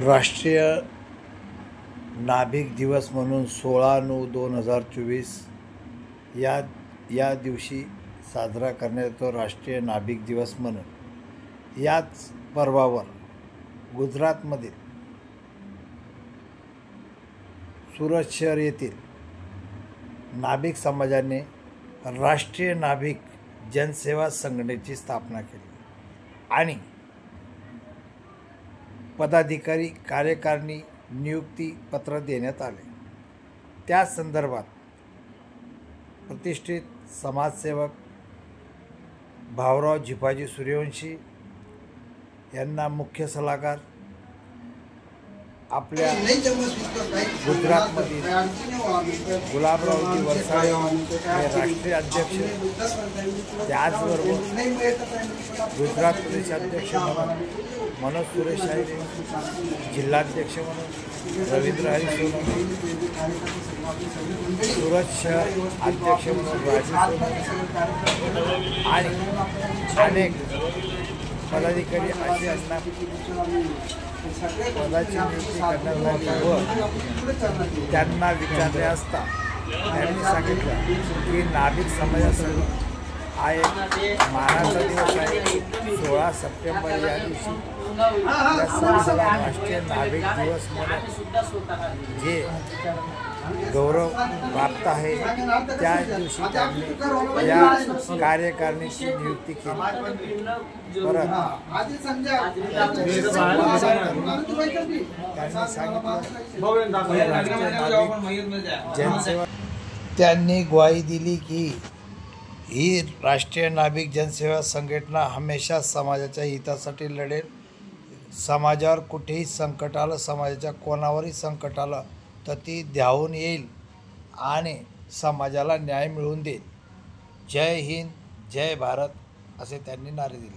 राष्ट्रीय नाभिक दिवस म्हणून 16/9/2024 या दिवशी साजरा करण्यात येतो राष्ट्रीय नाभिक दिवस म्हणून। याच पर्वावर गुजरातमधील सुरत शहर येथील नाभिक समाजाने राष्ट्रीय नाभिक जनसेवा संघटनेची स्थापना केली आणि पदाधिकारी कार्यकारिणी नियुक्ती पत्र देण्यात आले। त्या संदर्भात प्रतिष्ठित समाजसेवक भाऊराव झिपाजी सूर्यवंशी यांना मुख्य सल्लागार, आपल्या गुजरातमधील गुलाबरावजी वरसाळे हे राष्ट्रीय अध्यक्ष, त्याचबरोबर गुजरात प्रदेशाध्यक्ष म्हणून मनोज सुरेश आहिरे, जिल्हाध्यक्ष म्हणून रवींद्र हरी सोनवणे, सुरत शहर अध्यक्ष म्हणून राजू सोनवणे आणि अनेक पदाधिकारी असे असणार पदाची नियुक्ती करण्यात आली व त्यांना विचारले असता त्यांनी सांगितलं की नाभिक समाजासाठी हा एक मानाचा दिवस आहे। 16 सप्टेंबर या दिवशी या समाजाला राष्ट्रीय नाभिक दिवस म्हणून जे गौरव प्राप्त आहे त्या दिवशी त्यांनी या कार्यकारिणीची नियुक्ती केली। परत त्यांनी सांगितलं त्यांनी ग्वाही दिली की ही राष्ट्रीय नाभिक जनसेवा संघटना हमेशा समाजाच्या हितासाठी लढेल। समाजावर कुठेही संकट आलं, समाजाच्या कोणावरही संकट आलं तर ती धावून येईल आणि समाजाला न्याय मिळवून देईल। जय हिंद, जय भारत असे त्यांनी नारे दिले।